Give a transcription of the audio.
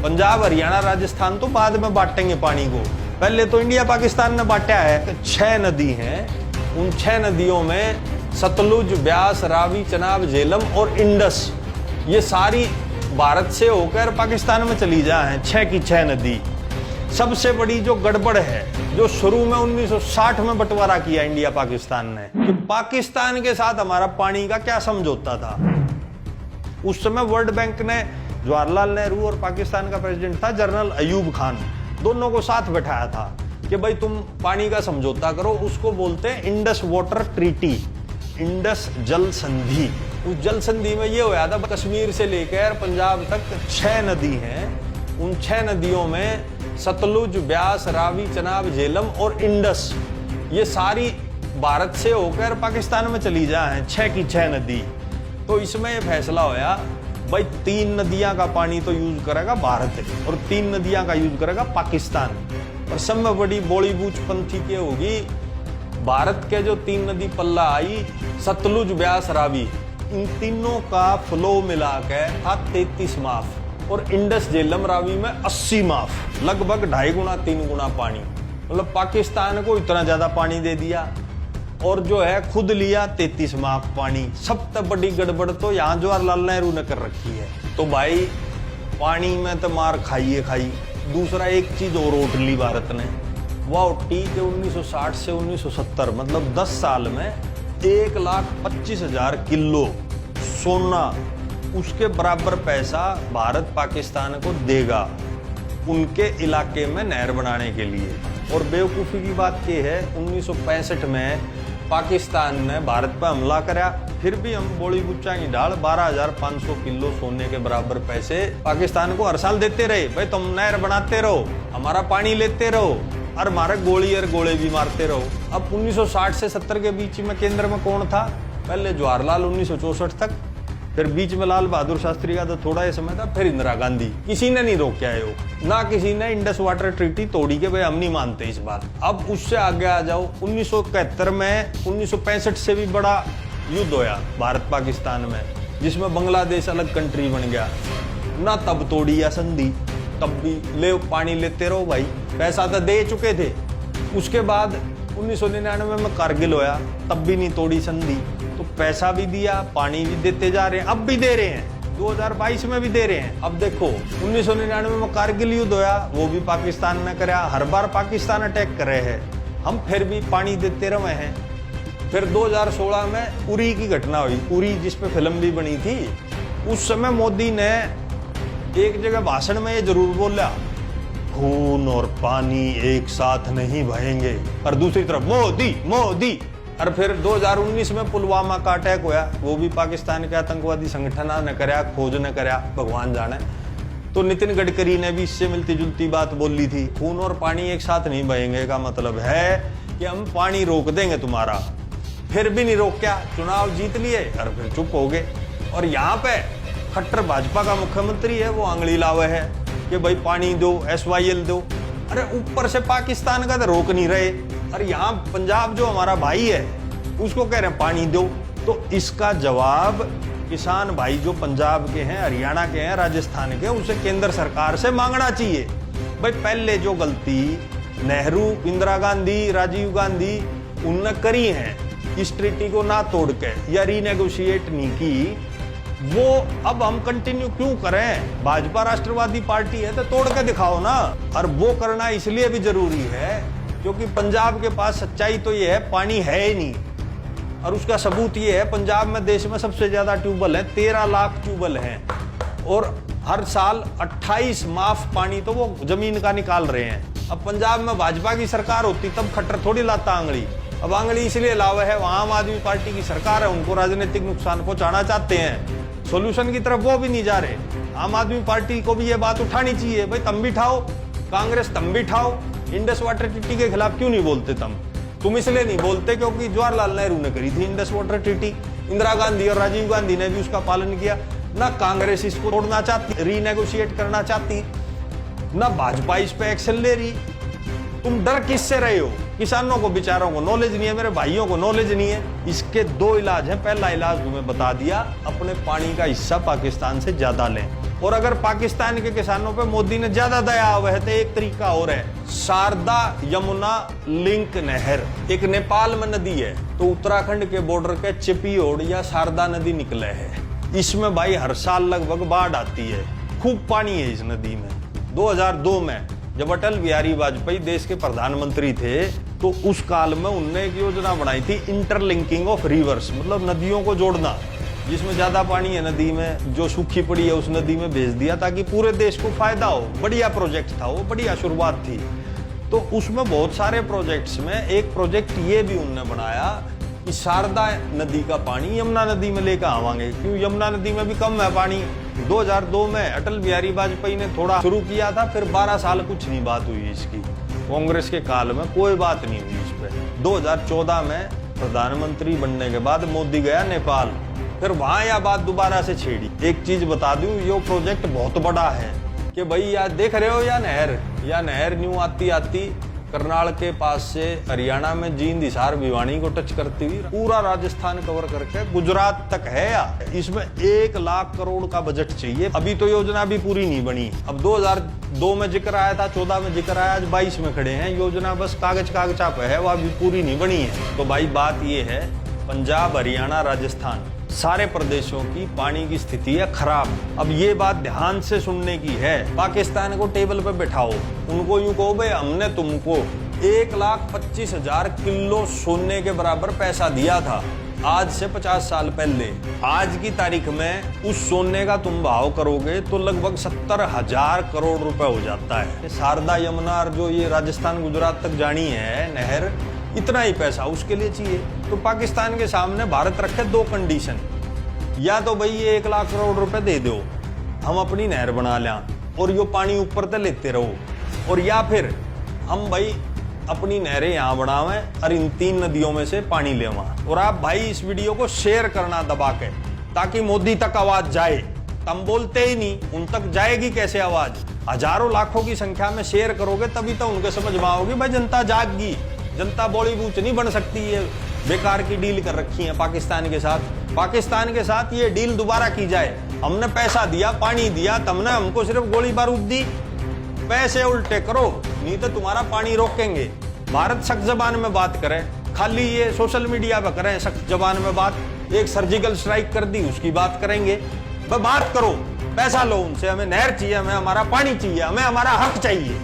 पंजाब, हरियाणा, राजस्थान तो बाद में बांटेंगे पानी को, पहले तो इंडिया पाकिस्तान ने बांटा है। 6 नदी हैं, उन 6 नदियों में सतलुज, ब्यास, रावी, चनाब, झेलम और इंडस, ये सारी भारत से होकर पाकिस्तान में चली जा हैं। 6 की 6 नदी। सबसे बड़ी जो गड़बड़ है, जो शुरू में 1960 में बंटवारा किया इंडिया पाकिस्तान ने, कि पाकिस्तान के साथ हमारा पानी का क्या समझौता था। उस समय वर्ल्ड बैंक ने जवाहरलाल नेहरू और पाकिस्तान का प्रेसिडेंट था जनरल अयूब खान, दोनों को साथ बैठाया था कि भाई तुम पानी का समझौता करो। उसको बोलते हैं इंडस वाटर ट्रीटी, इंडस जल संधि। उस जल संधि में ये होया था, कश्मीर से लेकर पंजाब तक 6 नदी हैं, उन 6 नदियों में सतलुज, ब्यास, रावी, चनाब, झेलम और इंडस, ये सारी भारत से होकर पाकिस्तान में चली जा हैं। 6 की 6 नदी। तो इसमें ये फैसला होया भाई 3 नदियां का पानी तो यूज करेगा भारत और 3 नदियां का यूज करेगा पाकिस्तान। और सब में बड़ी बॉलीवुड पंथी की होगी, भारत के जो 3 नदी पल्ला आई, सतलुज, ब्यास, रावी, इन तीनों का फ्लो मिला के था 33 माफ और इंडस, झेलम, रावी में 80 माफ, लगभग 2.5 गुना 3 गुना पानी। मतलब पाकिस्तान को इतना ज्यादा पानी दे दिया और जो है खुद लिया 33 माफ पानी। सबसे बड़ी गड़बड़ तो यहाँ जवाहरलाल नेहरू ने कर रखी है। तो भाई पानी में तो मार खाइए खाई। दूसरा एक चीज और उठ ली भारत ने, वह उठी कि 1960 से 1970 मतलब 10 साल में 1,25,000 किलो सोना, उसके बराबर पैसा भारत पाकिस्तान को देगा उनके इलाके में नहर बनाने के लिए। और बेवकूफ़ी की बात यह है, 1965 में पाकिस्तान ने भारत पर हमला करा, फिर भी हम बोली गुच्चा की ढाल 12,500 किलो सोने के बराबर पैसे पाकिस्तान को हर साल देते रहे। भाई तुम नहर बनाते रहो, हमारा पानी लेते रहो और हमारे गोली और गोले भी मारते रहो। अब 1960 से 70 के बीच में केंद्र में कौन था? पहले जवाहरलाल 1964 तक, फिर बीच में लाल बहादुर शास्त्री का तो थोड़ा ही समय था, फिर इंदिरा गांधी। किसी ने नहीं रोका है वो, ना किसी ने इंडस वाटर ट्रीटी तोड़ी के भाई हम नहीं मानते इस बात। अब उससे आगे आ जाओ, 1971 में 1965 से भी बड़ा युद्ध होया भारत पाकिस्तान में, जिसमें बांग्लादेश अलग कंट्री बन गया ना, तब तोड़ी या संधि, तब भी ले पानी लेते रहो भाई, पैसा तो दे चुके थे। उसके बाद 1999 में कारगिल होया, तब भी नहीं तोड़ी संधि, तो पैसा भी दिया, पानी भी देते जा रहे हैं, अब भी दे रहे हैं, 2022 में भी दे रहे हैं। अब देखो 1999 में कारगिल युद्ध होया, वो भी पाकिस्तान ने कराया, हर बार पाकिस्तान अटैक कर रहे हैं, हम फिर भी पानी देते रहे हैं। फिर 2016 में उरी की घटना हुई, उरी जिस पे फिल्म भी बनी थी, उस समय मोदी ने एक जगह भाषण में ये जरूर बोला, खून और पानी एक साथ नहीं बहेंगे, और दूसरी तरफ मोदी मोदी। और फिर 2019 में पुलवामा का अटैक हुआ, वो भी पाकिस्तान के आतंकवादी संगठन ने कराया, खोज ने कराया, भगवान जाने। तो नितिन गडकरी ने भी इससे मिलती जुलती बात बोली थी, खून और पानी एक साथ नहीं बहेंगे का मतलब है कि हम पानी रोक देंगे तुम्हारा। फिर भी नहीं रोका, चुनाव जीत लिए और फिर चुप हो गए। और यहाँ पे खट्टर भाजपा का मुख्यमंत्री है, वो आंगली लावे है कि भाई पानी दो, SYL दो। अरे ऊपर से पाकिस्तान का तो रोक नहीं रहे, और यहाँ पंजाब जो हमारा भाई है उसको कह रहे हैं पानी दो। तो इसका जवाब किसान भाई जो पंजाब के हैं, हरियाणा के हैं, राजस्थान के, उसे केंद्र सरकार से मांगना चाहिए। भाई पहले जो गलती नेहरू, इंदिरा गांधी, राजीव गांधी उनने करी है, इस ट्रीटी को ना तोड़ के या रीनेगोशिएट नहीं की, वो अब हम कंटिन्यू क्यों करें? भाजपा राष्ट्रवादी पार्टी है तो तोड़ के दिखाओ ना। और वो करना इसलिए भी जरूरी है क्योंकि पंजाब के पास सच्चाई तो ये है, पानी है ही नहीं। और उसका सबूत ये है, पंजाब में देश में सबसे ज्यादा ट्यूबवेल है, 13 लाख ट्यूबवेल हैं और हर साल 28 माफ पानी तो वो जमीन का निकाल रहे हैं। अब पंजाब में भाजपा की सरकार होती तब खट्टर थोड़ी लाता आंगली। अब आंगली इसलिए लावे है, वहां आम आदमी पार्टी की सरकार है, उनको राजनीतिक नुकसान पहुंचाना चाहते हैं, सोल्यूशन की तरफ वो भी नहीं जा रहे। आम आदमी पार्टी को भी ये बात उठानी चाहिए, भाई तुम भी ठाओ, कांग्रेस तुम भी ठाओ, इंडस वाटर ट्रीटी के खिलाफ क्यों नहीं बोलते? तुम इसलिए नहीं बोलते क्योंकि जवाहरलाल नेहरू ने करी थी Indus water treaty, Indira Gandhi और राजीव गांधी ने भी उसका पालन किया। ना कांग्रेस इसको तोड़ना चाहती, रीनेगोशिएट करना चाहती, ना भाजपा इस पे एक्शन ले रही। तुम डर किससे रहे हो? किसानों को बेचारों को नॉलेज नहीं है, मेरे भाइयों को नॉलेज नहीं है। इसके 2 इलाज हैं। पहला इलाज तुम्हें बता दिया, अपने पानी का हिस्सा पाकिस्तान से ज्यादा लें। और अगर पाकिस्तान के किसानों पे मोदी ने ज्यादा दया हुआ है तो एक तरीका और है, शारदा यमुना लिंक नहर एक नेपाल में नदी है, तो उत्तराखंड के बॉर्डर के चिपियोड़ या शारदा नदी निकले है। इसमें भाई हर साल लगभग बाढ़ आती है, खूब पानी है इस नदी में। 2002 में जब अटल बिहारी वाजपेयी देश के प्रधानमंत्री थे तो उस काल में उनने एक योजना बनाई थी, इंटरलिंकिंग ऑफ रिवर्स, मतलब नदियों को जोड़ना। जिसमें ज्यादा पानी है नदी में, जो सूखी पड़ी है उस नदी में भेज दिया ताकि पूरे देश को फायदा हो। बढ़िया प्रोजेक्ट था वो, बढ़िया शुरुआत थी। तो उसमें बहुत सारे प्रोजेक्ट्स में एक प्रोजेक्ट ये भी उन्होंने बनाया कि शारदा नदी का पानी यमुना नदी में लेकर आवांगे, क्यों यमुना नदी में भी कम है पानी। 2002 में अटल बिहारी वाजपेयी ने थोड़ा शुरू किया था, फिर 12 साल कुछ नहीं बात हुई इसकी। कांग्रेस के काल में कोई बात नहीं हुई इस पे। 2014 में प्रधानमंत्री बनने के बाद मोदी गया नेपाल, फिर वहां यह बात दोबारा से छेड़ी। एक चीज बता दूं, ये प्रोजेक्ट बहुत बड़ा है कि भाई यार देख रहे हो या नहर न्यू आती आती करनाल के पास से हरियाणा में जींद, हिसार, भिवानी को टच करती हुई पूरा राजस्थान कवर करके गुजरात तक है। यार इसमें 1 लाख करोड़ का बजट चाहिए। अभी तो योजना भी पूरी नहीं बनी। अब 2002 में जिक्र आया था, 14 में जिक्र आया, आज 22 में खड़े हैं। योजना बस कागजा पे है, वह अभी पूरी नहीं बनी है। तो भाई बात ये है, पंजाब, हरियाणा, राजस्थान सारे प्रदेशों की पानी की स्थिति है खराब। अब ये बात ध्यान से सुनने की है। पाकिस्तान को टेबल पे बैठाओ, उनको यूं कहो भाई हमने तुमको 1,25,000 किलो सोने के बराबर पैसा दिया था आज से 50 साल पहले। आज की तारीख में उस सोने का तुम भाव करोगे तो लगभग 70,000 करोड़ रुपए हो जाता है। शारदा यमुना जो ये राजस्थान गुजरात तक जानी है नहर, इतना ही पैसा उसके लिए चाहिए। तो पाकिस्तान के सामने भारत रखे 2 कंडीशन, या तो भाई ये 1 लाख करोड़ रुपए दे दो, हम अपनी नहर बना लें और यो पानी ऊपर तक लेते रहो, और या फिर हम भाई अपनी नहरें यहाँ बनावें और इन 3 नदियों में से पानी लेवा। और आप भाई इस वीडियो को शेयर करना दबा के, ताकि मोदी तक आवाज जाए। तुम बोलते ही नहीं, उन तक जाएगी कैसे आवाज? हजारों लाखों की संख्या में शेयर करोगे तभी तो उनके समझ में आओगे भाई जनता जागगी। जनता बॉलीवुड नहीं बन सकती है। बेकार की डील कर रखी है पाकिस्तान के साथ। पाकिस्तान के साथ ये डील दोबारा की जाए। हमने पैसा दिया, पानी दिया, तुमने हमको सिर्फ गोली बारूद दी। पैसे उल्टे करो, नहीं तो तुम्हारा पानी रोकेंगे। भारत सख्त जबान में बात करे, खाली ये सोशल मीडिया पर करें सख्त जबान में बात। एक सर्जिकल स्ट्राइक कर दी, उसकी बात करेंगे। बात करो, पैसा लो उनसे, हमें नहर चाहिए, हमें हमारा पानी चाहिए, हमें हमारा हक चाहिए।